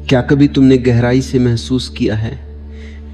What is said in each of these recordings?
क्या कभी तुमने गहराई से महसूस किया है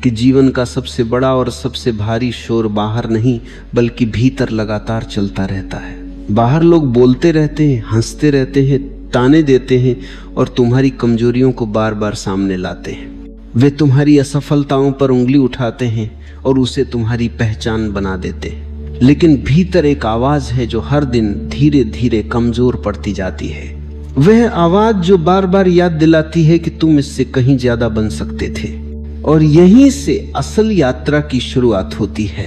कि जीवन का सबसे बड़ा और सबसे भारी शोर बाहर नहीं बल्कि भीतर लगातार चलता रहता है। बाहर लोग बोलते रहते हैं, हंसते रहते हैं, ताने देते हैं और तुम्हारी कमजोरियों को बार बार सामने लाते हैं। वे तुम्हारी असफलताओं पर उंगली उठाते हैं और उसे तुम्हारी पहचान बना देते हैं। लेकिन भीतर एक आवाज है जो हर दिन धीरे धीरे कमजोर पड़ती जाती है। वह आवाज जो बार बार याद दिलाती है कि तुम इससे कहीं ज्यादा बन सकते थे। और यहीं से असल यात्रा की शुरुआत होती है,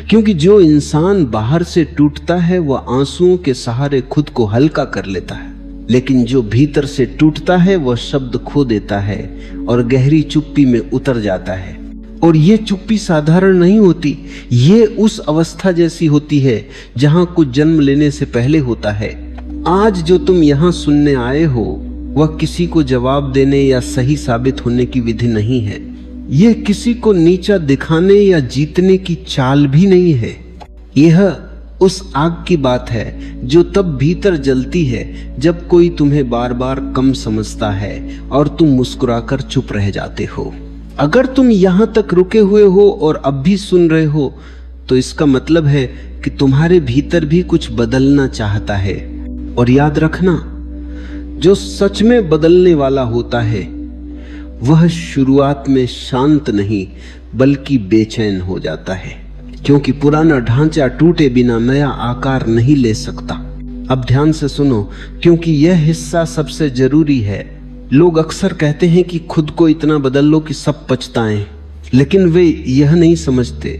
क्योंकि जो इंसान बाहर से टूटता है वह आंसुओं के सहारे खुद को हल्का कर लेता है, लेकिन जो भीतर से टूटता है वह शब्द खो देता है और गहरी चुप्पी में उतर जाता है। और ये चुप्पी साधारण नहीं होती, ये उस अवस्था जैसी होती है जहां कुछ जन्म लेने से पहले होता है। आज जो तुम यहाँ सुनने आए हो वह किसी को जवाब देने या सही साबित होने की विधि नहीं है। यह किसी को नीचा दिखाने या जीतने की चाल भी नहीं है। यह उस आग की बात है जो तब भीतर जलती है जब कोई तुम्हें बार बार कम समझता है और तुम मुस्कुराकर चुप रह जाते हो। अगर तुम यहाँ तक रुके हुए हो और अब भी सुन रहे हो तो इसका मतलब है कि तुम्हारे भीतर भी कुछ बदलना चाहता है। और याद रखना, जो सच में बदलने वाला होता है वह शुरुआत में शांत नहीं बल्कि बेचैन हो जाता है, क्योंकि पुराना ढांचा टूटे बिना नया आकार नहीं ले सकता। अब ध्यान से सुनो, क्योंकि यह हिस्सा सबसे जरूरी है। लोग अक्सर कहते हैं कि खुद को इतना बदल लो कि सब पछताएं, लेकिन वे यह नहीं समझते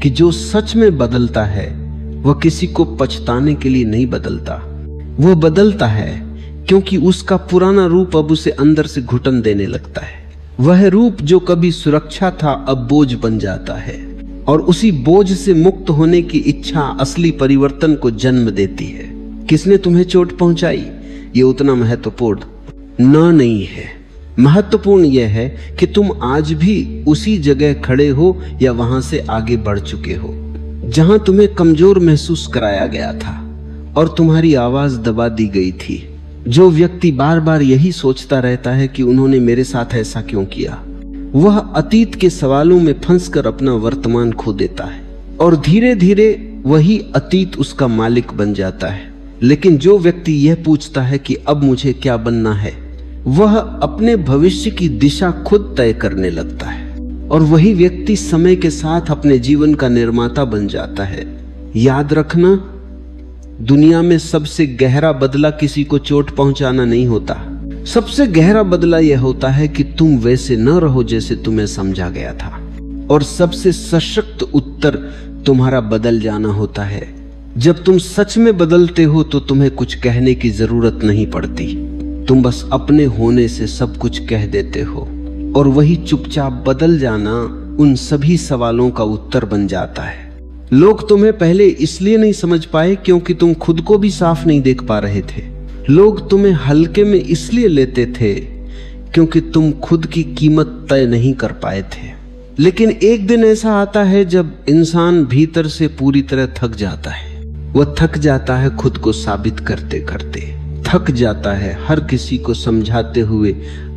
कि जो सच में बदलता है वह किसी को पछताने के लिए नहीं बदलता। वह बदलता है क्योंकि उसका पुराना रूप अब उसे अंदर से घुटन देने लगता है। वह रूप जो कभी सुरक्षा था अब बोझ बन जाता है, और उसी बोझ से मुक्त होने की इच्छा असली परिवर्तन को जन्म देती है। किसने तुम्हें चोट पहुंचाई ये उतना महत्वपूर्ण नहीं है। महत्वपूर्ण यह है कि तुम आज भी उसी जगह खड़े हो या वहां से आगे बढ़ चुके हो जहां तुम्हें कमजोर महसूस कराया गया था और तुम्हारी आवाज दबा दी गई थी। जो व्यक्ति बार बार यही सोचता रहता है कि उन्होंने मेरे साथ ऐसा क्यों किया, वह अतीत के सवालों में फंसकर अपना वर्तमान खो देता है और धीरे धीरे वही अतीत उसका मालिक बन जाता है। लेकिन जो व्यक्ति यह पूछता है कि अब मुझे क्या बनना है, वह अपने भविष्य की दिशा खुद तय करने लगता है और वही व्यक्ति समय के साथ अपने जीवन का निर्माता बन जाता है। याद रखना, दुनिया में सबसे गहरा बदला किसी को चोट पहुंचाना नहीं होता। सबसे गहरा बदला यह होता है कि तुम वैसे न रहो जैसे तुम्हें समझा गया था। और सबसे सशक्त उत्तर तुम्हारा बदल जाना होता है। जब तुम सच में बदलते हो तो तुम्हें कुछ कहने की जरूरत नहीं पड़ती। तुम बस अपने होने से सब कुछ कह देते हो और वही चुपचाप बदल जाना उन सभी सवालों का उत्तर बन जाता है। लोग तुम्हें पहले इसलिए नहीं समझ पाए क्योंकि तुम खुद को भी साफ नहीं देख पा रहे थे। लोग तुम्हें हल्के में इसलिए लेते थे क्योंकि तुम खुद की कीमत तय नहीं कर पाए थे। लेकिन एक दिन ऐसा आता है जब इंसान भीतर से पूरी तरह थक जाता है। वह थक जाता है खुद को साबित करते करते, थक जाता है हर किसी को समझाते हुए,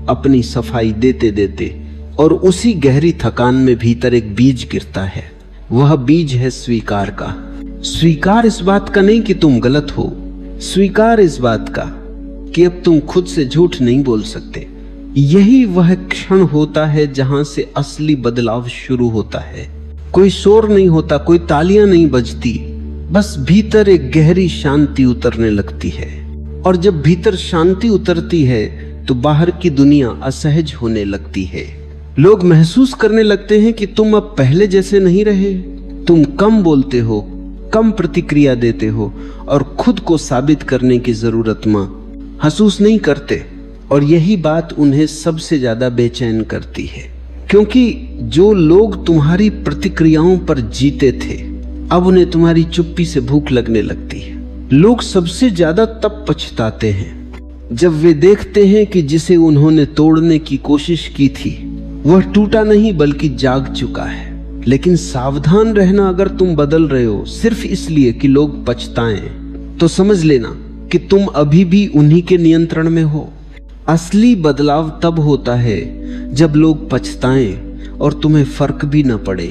अपनी सफाई देते देते। और उसी गहरी थकान में भीतर एक बीज गिरता है। वह बीज है स्वीकार का। स्वीकार इस बात का नहीं कि तुम गलत हो, स्वीकार इस बात का कि अब तुम खुद से झूठ नहीं बोल सकते। यही वह क्षण होता है जहां से असली बदलाव शुरू होता है। कोई शोर नहीं होता, कोई तालियां नहीं बजती, बस भीतर एक गहरी शांति उतरने लगती है। और जब भीतर शांति उतरती है तो बाहर की दुनिया असहज होने लगती है। लोग महसूस करने लगते हैं कि तुम अब पहले जैसे नहीं रहे। तुम कम बोलते हो, कम प्रतिक्रिया देते हो और खुद को साबित करने की जरूरत महसूस नहीं करते। और यही बात उन्हें सबसे ज्यादा बेचैन करती है, क्योंकि जो लोग तुम्हारी प्रतिक्रियाओं पर जीते थे अब उन्हें तुम्हारी चुप्पी से भूख लगने लगती है। लोग सबसे ज्यादा तब पछताते हैं जब वे देखते हैं कि जिसे उन्होंने तोड़ने की कोशिश की थी वह टूटा नहीं बल्कि जाग चुका है। लेकिन सावधान रहना, अगर तुम बदल रहे हो सिर्फ इसलिए कि लोग पछताएं तो समझ लेना कि तुम अभी भी उन्हीं के नियंत्रण में हो। असली बदलाव तब होता है जब लोग पछताएं और तुम्हें फर्क भी न पड़े।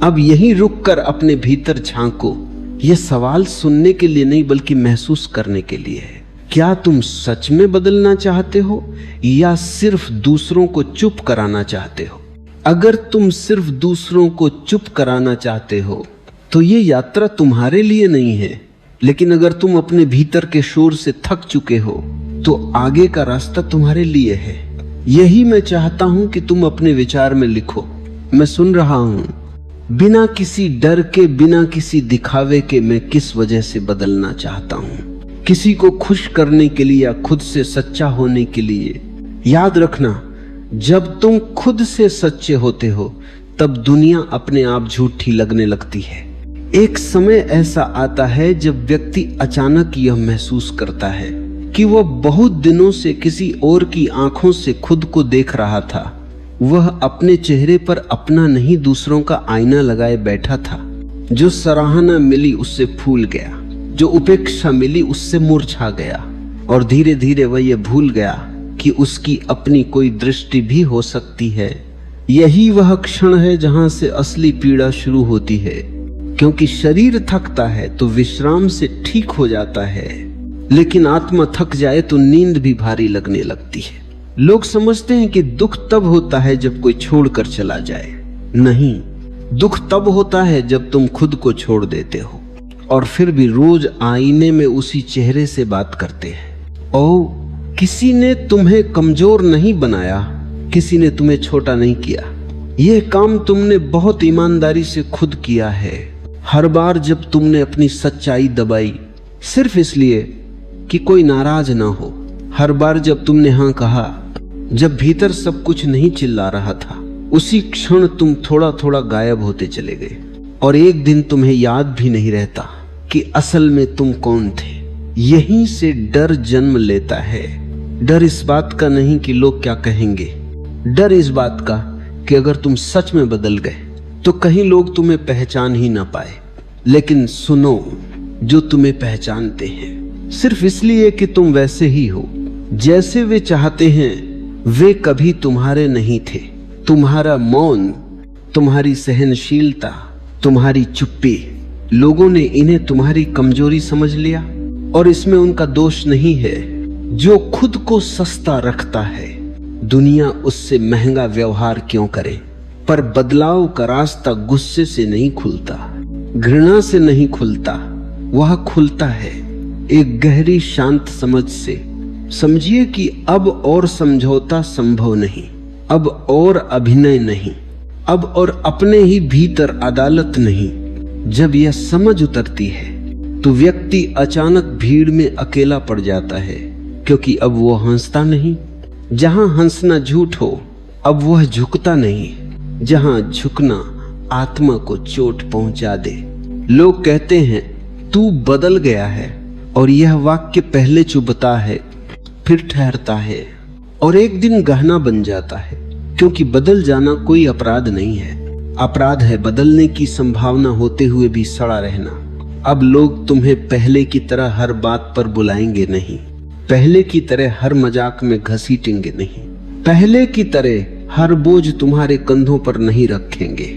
अब यहीं रुककर अपने भीतर झांको। यह सवाल सुनने के लिए नहीं बल्कि महसूस करने के लिए है। क्या तुम सच में बदलना चाहते हो या सिर्फ दूसरों को चुप कराना चाहते हो? अगर तुम सिर्फ दूसरों को चुप कराना चाहते हो तो ये यात्रा तुम्हारे लिए नहीं है। लेकिन अगर तुम अपने भीतर के शोर से थक चुके हो तो आगे का रास्ता तुम्हारे लिए है। यही मैं चाहता हूं कि तुम अपने विचार में लिखो। मैं सुन रहा हूं, बिना किसी डर के, बिना किसी दिखावे के मैं किस वजह से बदलना चाहता हूं। किसी को खुश करने के लिए या खुद से सच्चा होने के लिए। याद रखना, जब तुम खुद से सच्चे होते हो तब दुनिया अपने आप झूठी लगने लगती है। एक समय ऐसा आता है जब व्यक्ति अचानक यह महसूस करता है कि वह बहुत दिनों से किसी और की आंखों से खुद को देख रहा था। वह अपने चेहरे पर अपना नहीं दूसरों का आईना लगाए बैठा था। जो सराहना मिली उससे फूल गया, जो उपेक्षा मिली उससे मुरझा गया, और धीरे धीरे वह यह भूल गया कि उसकी अपनी कोई दृष्टि भी हो सकती है। यही वह क्षण है जहां से असली पीड़ा शुरू होती है, क्योंकि शरीर थकता है तो विश्राम से ठीक हो जाता है, लेकिन आत्मा थक जाए तो नींद भी भारी लगने लगती है। लोग समझते हैं कि दुख तब होता है जब कोई छोड़कर चला जाए। नहीं, दुख तब होता है जब तुम खुद को छोड़ देते हो और फिर भी रोज आईने में उसी चेहरे से बात करते हैं। ओ, किसी ने तुम्हें कमजोर नहीं बनाया, किसी ने तुम्हें छोटा नहीं किया। यह काम तुमने बहुत ईमानदारी से खुद किया है। हर बार जब तुमने अपनी सच्चाई दबाई सिर्फ इसलिए कि कोई नाराज ना हो, हर बार जब तुमने हाँ कहा जब भीतर सब कुछ नहीं चिल्ला रहा था, उसी क्षण तुम थोड़ा थोड़ा गायब होते चले गए और एक दिन तुम्हें याद भी नहीं रहता कि असल में तुम कौन थे। यहीं से डर जन्म लेता है। डर इस बात का नहीं कि लोग क्या कहेंगे, डर इस बात का कि अगर तुम सच में बदल गए तो कहीं लोग तुम्हें पहचान ही ना पाए। लेकिन सुनो, जो तुम्हें पहचानते हैं सिर्फ इसलिए कि तुम वैसे ही हो जैसे वे चाहते हैं, वे कभी तुम्हारे नहीं थे। तुम्हारा मौन, तुम्हारी सहनशीलता, तुम्हारी चुप्पी, लोगों ने इन्हें तुम्हारी कमजोरी समझ लिया और इसमें उनका दोष नहीं है। जो खुद को सस्ता रखता है दुनिया उससे महंगा व्यवहार क्यों करे। पर बदलाव का रास्ता गुस्से से नहीं खुलता, घृणा से नहीं खुलता, वह खुलता है एक गहरी शांत समझ से। समझिए कि अब और समझौता संभव नहीं, अब और अभिनय नहीं, अब और अपने ही भीतर अदालत नहीं। जब यह समझ उतरती है तो व्यक्ति अचानक भीड़ में अकेला पड़ जाता है, क्योंकि अब वो हंसता नहीं। जहां हंसना झूठ हो, अब वह झुकता नहीं। जहां झुकना आत्मा को चोट पहुंचा दे। लोग कहते हैं तू बदल गया है, और यह वाक्य पहले चुभता है, फिर ठहरता है और एक दिन गहना बन जाता है। क्योंकि बदल जाना कोई अपराध नहीं है। अपराध है बदलने की संभावना होते हुए भी सड़ा रहना। अब लोग तुम्हें पहले की तरह हर बात पर बुलाएंगे नहीं, पहले की तरह हर मजाक में घसीटेंगे नहीं, पहले की तरह हर बोझ तुम्हारे कंधों पर नहीं रखेंगे।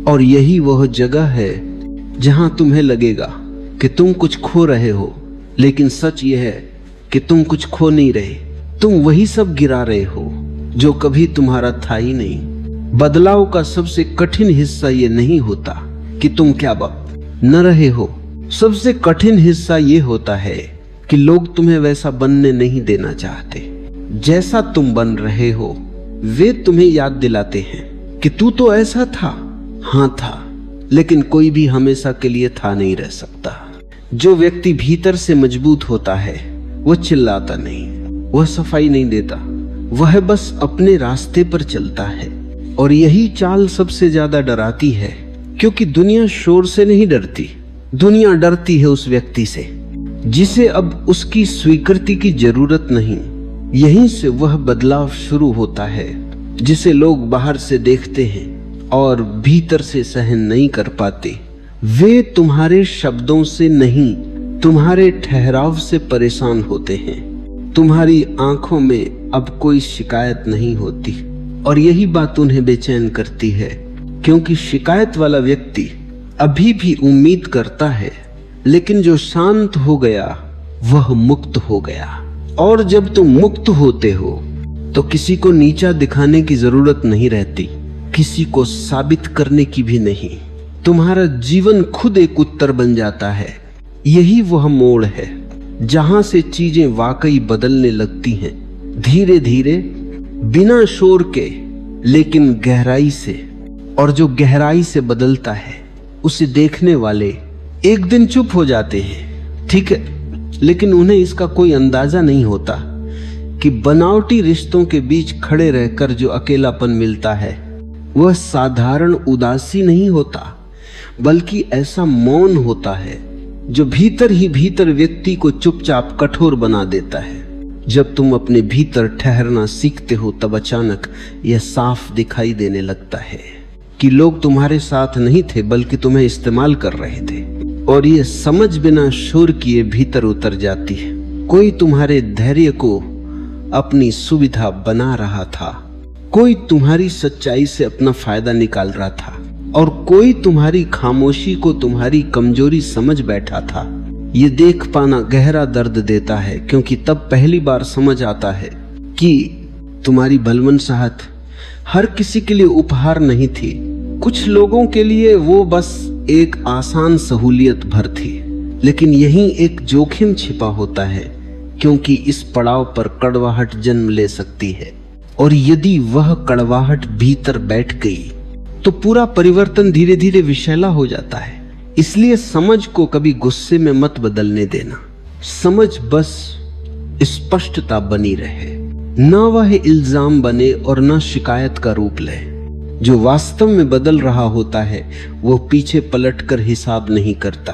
और यही वह जगह है जहां तुम्हें लगेगा कि तुम कुछ खो रहे हो, लेकिन सच यह है कि तुम कुछ खो नहीं रहे। तुम वही सब गिरा रहे हो जो कभी तुम्हारा था ही नहीं। बदलाव का सबसे कठिन हिस्सा ये नहीं होता कि तुम क्या न रहे हो। सबसे कठिन हिस्सा ये होता है कि लोग तुम्हें वैसा बनने नहीं देना चाहते जैसा तुम बन रहे हो। वे तुम्हें याद दिलाते हैं कि तू तो ऐसा था। हाँ था, लेकिन कोई भी हमेशा के लिए था नहीं रह सकता। जो व्यक्ति भीतर से मजबूत होता है वह चिल्लाता नहीं, वह सफाई नहीं देता, वह बस अपने रास्ते पर चलता है। और यही चाल सबसे ज्यादा डराती है, क्योंकि दुनिया शोर से नहीं डरती, दुनिया डरती है उस व्यक्ति से जिसे अब उसकी स्वीकृति की जरूरत नहीं। यहीं से वह बदलाव शुरू होता है जिसे लोग बाहर से देखते हैं और भीतर से सहन नहीं कर पाते। वे तुम्हारे शब्दों से नहीं, तुम्हारे ठहराव से परेशान होते हैं। तुम्हारी आंखों में अब कोई शिकायत नहीं होती। और यही बात उन्हें बेचैन करती है, क्योंकि शिकायत वाला व्यक्ति अभी भी उम्मीद करता है, लेकिन जो शांत हो गया वह मुक्त हो गया। और जब तुम मुक्त होते हो तो किसी को नीचा दिखाने की जरूरत नहीं रहती, किसी को साबित करने की भी नहीं। तुम्हारा जीवन खुद एक उत्तर बन जाता है। यही वह मोड़ है जहां से चीजें वाकई बदलने लगती हैं, धीरे धीरे, बिना शोर के, लेकिन गहराई से। और जो गहराई से बदलता है उसे देखने वाले एक दिन चुप हो जाते हैं, ठीक है, लेकिन उन्हें इसका कोई अंदाजा नहीं होता कि बनावटी रिश्तों के बीच खड़े रहकर जो अकेलापन मिलता है वह साधारण उदासी नहीं होता, बल्कि ऐसा मौन होता है जो भीतर ही भीतर व्यक्ति को चुपचाप कठोर बना देता है। जब तुम अपने भीतर ठहरना सीखते हो तब अचानक यह साफ दिखाई देने लगता है कि लोग तुम्हारे साथ नहीं थे बल्कि तुम्हें इस्तेमाल कर रहे थे। और यह समझ बिना शोर किए भीतर उतर जाती है। कोई तुम्हारे धैर्य को अपनी सुविधा बना रहा था, कोई तुम्हारी सच्चाई से अपना फायदा निकाल रहा था, और कोई तुम्हारी खामोशी को तुम्हारी कमजोरी समझ बैठा था। ये देख पाना गहरा दर्द देता है, क्योंकि तब पहली बार समझ आता है कि तुम्हारी बलवनसाहत हर किसी के लिए उपहार नहीं थी। कुछ लोगों के लिए वो बस एक आसान सहूलियत भर थी, लेकिन यहीं एक जोखिम छिपा होता है, क्योंकि इस पड़ाव पर कड़वाहट जन्म ले सकती है। और यदि वह कड़वाहट भीतर बैठ गई तो पूरा परिवर्तन धीरे धीरे विषैला हो जाता है। इसलिए समझ को कभी गुस्से में मत बदलने देना। समझ बस स्पष्टता बनी रहे, न वह इल्जाम बने और न शिकायत का रूप ले। जो वास्तव में बदल रहा होता है वह पीछे पलटकर हिसाब नहीं करता,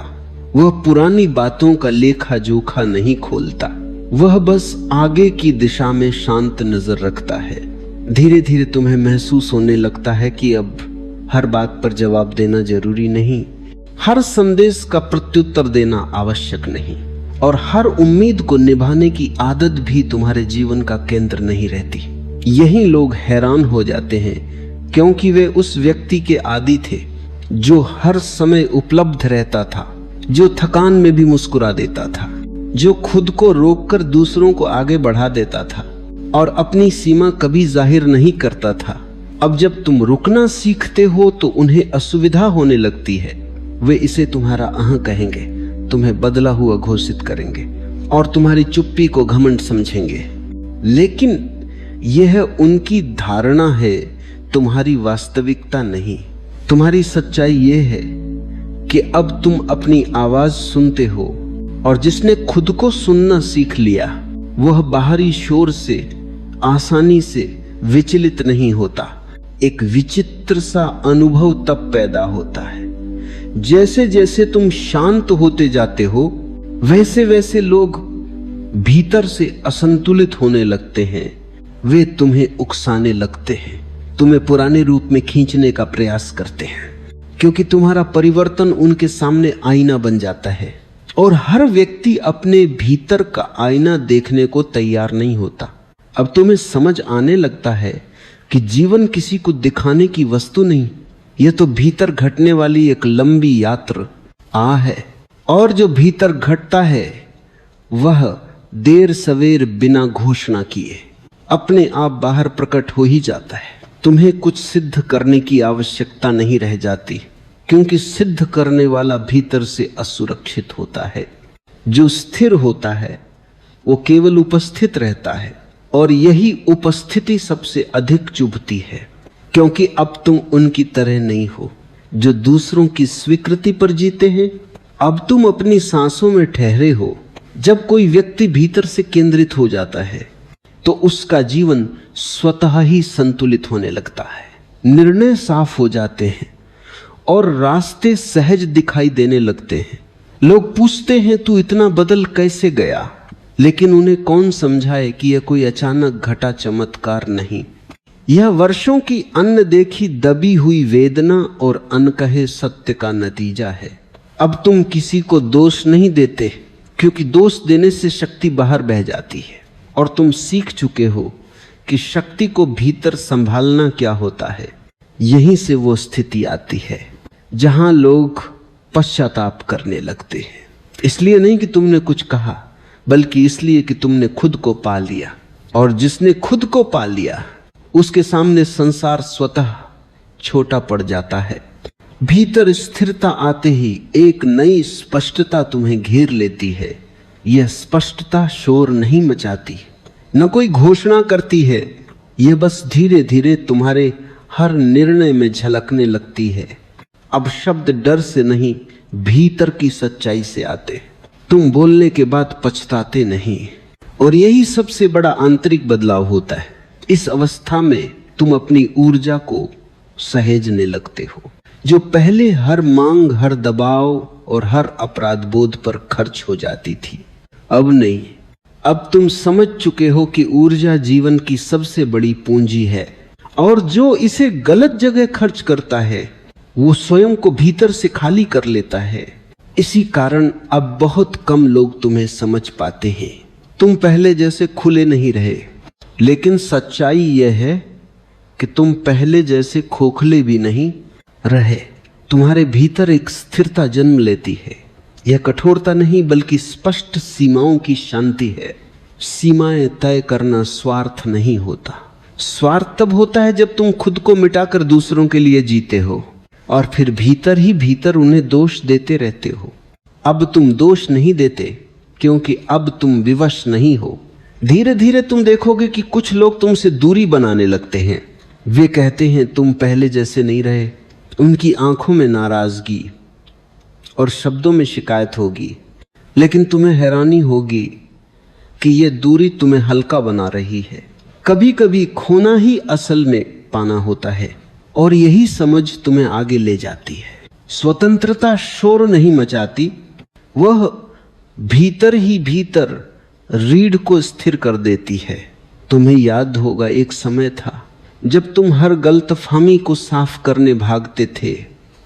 वह पुरानी बातों का लेखा जोखा नहीं खोलता, वह बस आगे की दिशा में शांत नजर रखता है। धीरे धीरे तुम्हें महसूस होने लगता है कि अब हर बात पर जवाब देना जरूरी नहीं, हर संदेश का प्रत्युत्तर देना आवश्यक नहीं, और हर उम्मीद को निभाने की आदत भी तुम्हारे जीवन का केंद्र नहीं रहती। यही लोग हैरान हो जाते हैं, क्योंकि वे उस व्यक्ति के आदी थे जो हर समय उपलब्ध रहता था, जो थकान में भी मुस्कुरा देता था, जो खुद को रोककर दूसरों को आगे बढ़ा देता था और अपनी सीमा कभी जाहिर नहीं करता था। अब जब तुम रुकना सीखते हो तो उन्हें असुविधा होने लगती है। वे इसे तुम्हारा अहं कहेंगे, तुम्हें बदला हुआ घोषित करेंगे और तुम्हारी चुप्पी को घमंड समझेंगे। लेकिन यह उनकी धारणा है, तुम्हारी वास्तविकता नहीं। तुम्हारी सच्चाई यह है कि अब तुम अपनी आवाज सुनते हो, और जिसने खुद को सुनना सीख लिया वह बाहरी शोर से आसानी से विचलित नहीं होता। एक विचित्र सा अनुभव तब पैदा होता है, जैसे जैसे तुम शांत होते जाते हो वैसे वैसे लोग भीतर से असंतुलित होने लगते हैं। वे तुम्हें उकसाने लगते हैं, तुम्हें पुराने रूप में खींचने का प्रयास करते हैं, क्योंकि तुम्हारा परिवर्तन उनके सामने आईना बन जाता है। और हर व्यक्ति अपने भीतर का आईना देखने को तैयार नहीं होता। अब तुम्हें समझ आने लगता है कि जीवन किसी को दिखाने की वस्तु नहीं, यह तो भीतर घटने वाली एक लंबी यात्रा है। और जो भीतर घटता है वह देर सवेर बिना घोषणा किए अपने आप बाहर प्रकट हो ही जाता है। तुम्हें कुछ सिद्ध करने की आवश्यकता नहीं रह जाती, क्योंकि सिद्ध करने वाला भीतर से असुरक्षित होता है। जो स्थिर होता है वो केवल उपस्थित रहता है, और यही उपस्थिति सबसे अधिक चुभती है, क्योंकि अब तुम उनकी तरह नहीं हो जो दूसरों की स्वीकृति पर जीते हैं। अब तुम अपनी सांसों में ठहरे हो। जब कोई व्यक्ति भीतर से केंद्रित हो जाता है तो उसका जीवन स्वतः ही संतुलित होने लगता है। निर्णय साफ हो जाते हैं और रास्ते सहज दिखाई देने लगते हैं। लोग पूछते हैं तू इतना बदल कैसे गया, लेकिन उन्हें कौन समझाए कि यह कोई अचानक घटा चमत्कार नहीं, यह वर्षों की अनदेखी दबी हुई वेदना और अनकहे सत्य का नतीजा है। अब तुम किसी को दोष नहीं देते, क्योंकि दोष देने से शक्ति बाहर बह जाती है, और तुम सीख चुके हो कि शक्ति को भीतर संभालना क्या होता है। यहीं से वो स्थिति आती है जहां लोग पश्चाताप करने लगते हैं। इसलिए नहीं कि तुमने कुछ कहा, बल्कि इसलिए कि तुमने खुद को पा लिया। और जिसने खुद को पा लिया उसके सामने संसार स्वतः छोटा पड़ जाता है। भीतर स्थिरता आते ही एक नई स्पष्टता तुम्हें घेर लेती है। यह स्पष्टता शोर नहीं मचाती, न कोई घोषणा करती है, यह बस धीरे धीरे तुम्हारे हर निर्णय में झलकने लगती है। अब शब्द डर से नहीं, भीतर की सच्चाई से आते। तुम बोलने के बाद पछताते नहीं, और यही सबसे बड़ा आंतरिक बदलाव होता है। इस अवस्था में तुम अपनी ऊर्जा को सहेजने लगते हो, जो पहले हर मांग, हर दबाव और हर अपराध बोध पर खर्च हो जाती थी। अब नहीं, अब तुम समझ चुके हो कि ऊर्जा जीवन की सबसे बड़ी पूंजी है, और जो इसे गलत जगह खर्च करता है वो स्वयं को भीतर से खाली कर लेता है। इसी कारण अब बहुत कम लोग तुम्हें समझ पाते हैं। तुम पहले जैसे खुले नहीं रहे, लेकिन सच्चाई यह है कि तुम पहले जैसे खोखले भी नहीं रहे। तुम्हारे भीतर एक स्थिरता जन्म लेती है। यह कठोरता नहीं, बल्कि स्पष्ट सीमाओं की शांति है। सीमाएं तय करना स्वार्थ नहीं होता। स्वार्थ तब होता है जब तुम खुद को मिटाकर दूसरों के लिए जीते हो, और फिर भीतर ही भीतर उन्हें दोष देते रहते हो। अब तुम दोष नहीं देते, क्योंकि अब तुम विवश नहीं हो। धीरे धीरे तुम देखोगे कि कुछ लोग तुमसे दूरी बनाने लगते हैं। वे कहते हैं तुम पहले जैसे नहीं रहे। उनकी आंखों में नाराजगी और शब्दों में शिकायत होगी, लेकिन तुम्हें हैरानी होगी कि यह दूरी तुम्हें हल्का बना रही है। कभी कभी खोना ही असल में पाना होता है, और यही समझ तुम्हें आगे ले जाती है। स्वतंत्रता शोर नहीं मचाती, वह भीतर ही भीतर रीढ़ को स्थिर कर देती है। तुम्हें याद होगा, एक समय था जब तुम हर गलतफहमी को साफ करने भागते थे।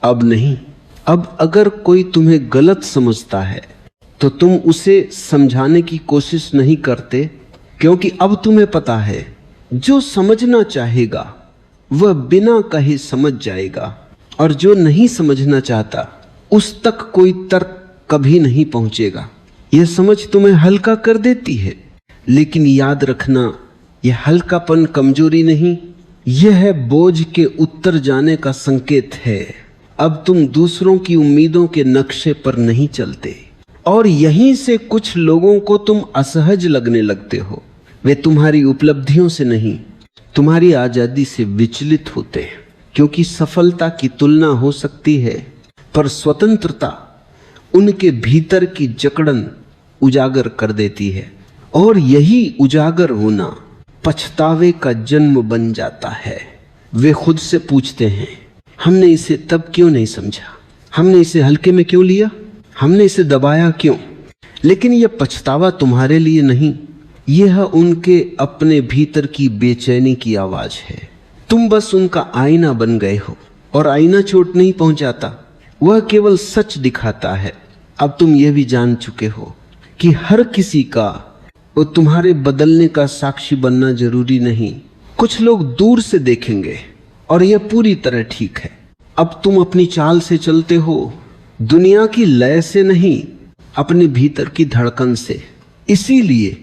अब नहीं। अब अगर कोई तुम्हें गलत समझता है तो तुम उसे समझाने की कोशिश नहीं करते, क्योंकि अब तुम्हें पता है जो समझना चाहेगा वह बिना कहे समझ जाएगा, और जो नहीं समझना चाहता उस तक कोई तर्क कभी नहीं पहुंचेगा। यह समझ तुम्हें हल्का कर देती है, लेकिन याद रखना, यह हल्कापन कमजोरी नहीं, यह है बोझ के उतर जाने का संकेत है। अब तुम दूसरों की उम्मीदों के नक्शे पर नहीं चलते, और यहीं से कुछ लोगों को तुम असहज लगने लगते हो। वे तुम्हारी उपलब्धियों से नहीं, तुम्हारी आजादी से विचलित होते हैं, क्योंकि सफलता की तुलना हो सकती है, पर स्वतंत्रता उनके भीतर की जकड़न उजागर कर देती है, और यही उजागर होना पछतावे का जन्म बन जाता है। वे खुद से पूछते हैं, हमने इसे तब क्यों नहीं समझा, हमने इसे हल्के में क्यों लिया, हमने इसे दबाया क्यों। लेकिन यह पछतावा तुम्हारे लिए नहीं, यह उनके अपने भीतर की बेचैनी की आवाज है। तुम बस उनका आईना बन गए हो, और आईना चोट नहीं पहुंचाता, वह केवल सच दिखाता है। अब तुम यह भी जान चुके हो कि हर किसी का वो तुम्हारे बदलने का साक्षी बनना जरूरी नहीं। कुछ लोग दूर से देखेंगे और यह पूरी तरह ठीक है। अब तुम अपनी चाल से चलते हो, दुनिया की लय से नहीं, अपने भीतर की धड़कन से। इसीलिए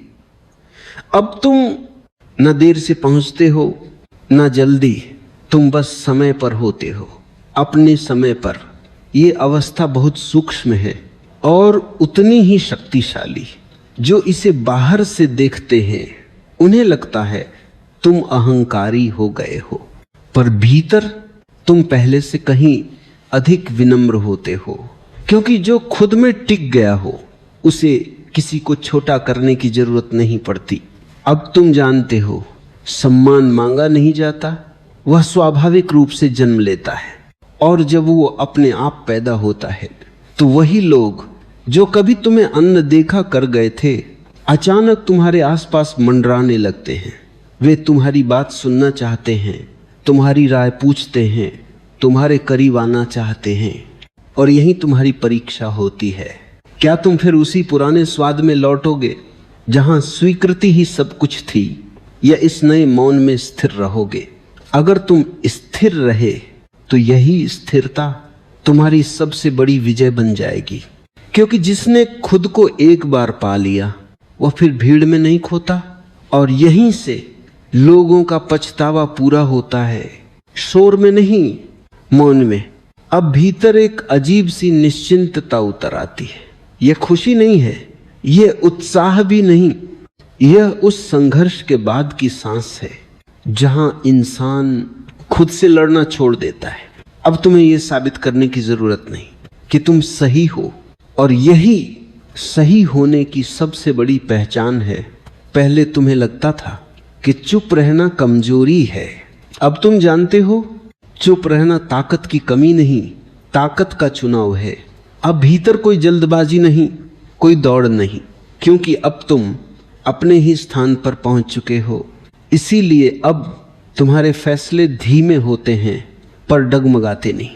अब तुम न देर से पहुंचते हो न जल्दी, तुम बस समय पर होते हो, अपने समय पर। ये अवस्था बहुत सूक्ष्म है और उतनी ही शक्तिशाली। जो इसे बाहर से देखते हैं उन्हें लगता है तुम अहंकारी हो गए हो, पर भीतर तुम पहले से कहीं अधिक विनम्र होते हो, क्योंकि जो खुद में टिक गया हो उसे किसी को छोटा करने की जरूरत नहीं पड़ती। अब तुम जानते हो, सम्मान मांगा नहीं जाता, वह स्वाभाविक रूप से जन्म लेता है, और जब वो अपने आप पैदा होता है तो वही लोग जो कभी तुम्हें अनदेखा कर गए थे अचानक तुम्हारे आसपास मंडराने लगते हैं। वे तुम्हारी बात सुनना चाहते हैं, तुम्हारी राय पूछते हैं, तुम्हारे करीब आना चाहते हैं, और यही तुम्हारी परीक्षा होती है। क्या तुम फिर उसी पुराने स्वाद में लौटोगे जहां स्वीकृति ही सब कुछ थी, या इस नए मौन में स्थिर रहोगे? अगर तुम स्थिर रहे तो यही स्थिरता तुम्हारी सबसे बड़ी विजय बन जाएगी, क्योंकि जिसने खुद को एक बार पा लिया वह फिर भीड़ में नहीं खोता, और यहीं से लोगों का पछतावा पूरा होता है, शोर में नहीं, मौन में। अब भीतर एक अजीब सी निश्चिंतता उतर आती है। यह खुशी नहीं है, यह उत्साह भी नहीं, यह उस संघर्ष के बाद की सांस है जहां इंसान खुद से लड़ना छोड़ देता है। अब तुम्हें यह साबित करने की जरूरत नहीं कि तुम सही हो, और यही सही होने की सबसे बड़ी पहचान है। पहले तुम्हें लगता था कि चुप रहना कमजोरी है, अब तुम जानते हो चुप रहना ताकत की कमी नहीं, ताकत का चुनाव है। अब भीतर कोई जल्दबाजी नहीं, कोई दौड़ नहीं, क्योंकि अब तुम अपने ही स्थान पर पहुंच चुके हो। इसीलिए अब तुम्हारे फैसले धीमे होते हैं पर डगमगाते नहीं।